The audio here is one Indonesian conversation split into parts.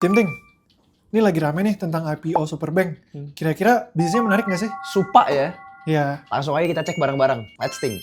Ting, ini lagi rame nih tentang IPO Superbank. Kira-kira bisnisnya menarik nggak sih? Supa ya. Ya, Langsung aja kita cek bareng-bareng. Let's think.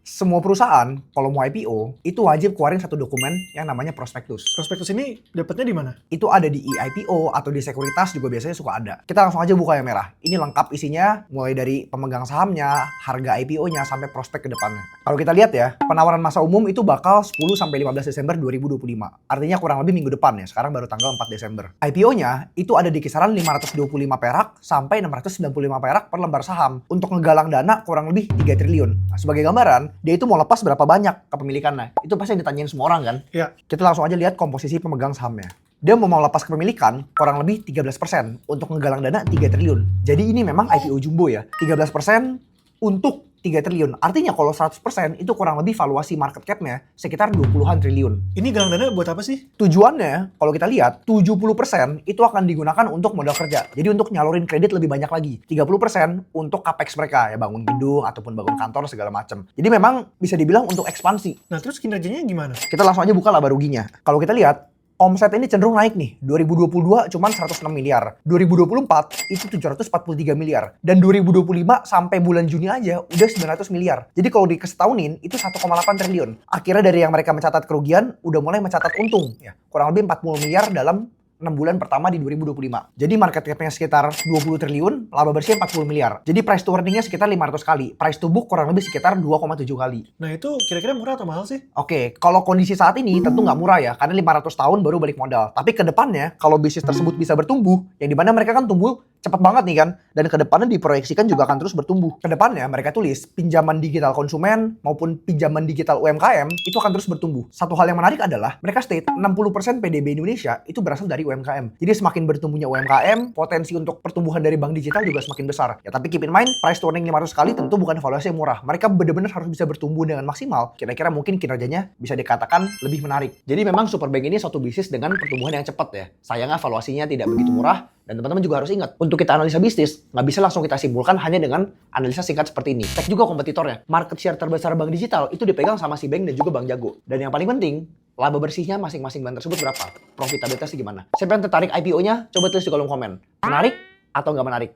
Semua perusahaan kalau mau IPO itu wajib keluarin satu dokumen yang namanya prospektus. prospektus ini dapatnya di mana? Itu ada di e-IPO atau di sekuritas juga biasanya suka ada. Kita langsung aja buka yang merah. Ini lengkap isinya mulai dari pemegang sahamnya, harga IPO-nya sampai prospek ke depannya. Kalau kita lihat ya, penawaran masa umum itu bakal 10 sampai 15 Desember 2025. Artinya kurang lebih minggu depan ya. Sekarang baru tanggal 4 Desember. IPO-nya itu ada di kisaran 525 perak sampai 695 perak per lembar saham untuk ngegalang dana kurang lebih 3 triliun. Nah, sebagai gambaran, dia itu mau lepas berapa banyak kepemilikannya. Itu pasti yang ditanyain semua orang kan? Ya, Kita langsung aja lihat komposisi pemegang sahamnya. Dia mau lepas kepemilikan kurang lebih 13% untuk menggalang dana 3 triliun. Jadi ini memang IPO jumbo ya. 13% untuk 3 triliun. Artinya kalau 100% itu kurang lebih valuasi market cap-nya sekitar 20-an triliun. ini galang dana buat apa sih? Tujuannya, kalau kita lihat, 70% itu akan digunakan untuk modal kerja. Jadi untuk nyalurin kredit lebih banyak lagi. 30% untuk capex mereka, ya bangun gedung ataupun bangun kantor segala macam. Jadi memang bisa dibilang untuk ekspansi. Nah, terus kinerjanya gimana? Kita langsung aja buka laba ruginya. Kalau kita lihat, omset ini cenderung naik nih. 2022 cuman 106 miliar. 2024 itu 743 miliar. Dan 2025 sampai bulan Juni aja udah 900 miliar. Jadi kalau dikesetahunin itu 1,8 triliun. Akhirnya dari yang mereka mencatat kerugian udah mulai mencatat untung. Ya, kurang lebih 40 miliar dalam 6 bulan pertama di 2025. Jadi market cap-nya sekitar 20 triliun, laba bersihnya 40 miliar. Jadi price to earning-nya sekitar 500 kali. Price to book kurang lebih sekitar 2,7 kali. Nah, itu kira-kira murah atau mahal sih? Oke, kalau kondisi saat ini tentu nggak murah ya, karena 500 tahun baru balik modal. Tapi ke depannya, kalau bisnis tersebut bisa bertumbuh, yang dimana mereka kan tumbuh cepat banget nih kan, dan ke depannya diproyeksikan juga akan terus bertumbuh. Ke depannya mereka tulis pinjaman digital konsumen maupun pinjaman digital UMKM itu akan terus bertumbuh. Satu hal yang menarik adalah mereka state 60% PDB Indonesia itu berasal dari UMKM. Jadi semakin bertumbuhnya UMKM, potensi untuk pertumbuhan dari bank digital juga semakin besar. Ya tapi keep in mind, price to earning 500 kali tentu bukan valuasi yang murah. Mereka benar-benar harus bisa bertumbuh dengan maksimal. Kira-kira mungkin kinerjanya bisa dikatakan lebih menarik. Jadi memang Superbank ini suatu bisnis dengan pertumbuhan yang cepat ya. Sayangnya valuasinya tidak begitu murah. Dan teman-teman juga harus ingat, untuk kita analisa bisnis, nggak bisa langsung kita simpulkan hanya dengan analisa singkat seperti ini. Cek juga kompetitornya. Market share terbesar bank digital itu dipegang sama si bank dan juga bank jago. Dan yang paling penting, laba bersihnya masing-masing bank tersebut berapa? Profitabilitasnya gimana? Siapa yang tertarik IPO-nya? Coba tulis di kolom komen. Menarik atau nggak menarik?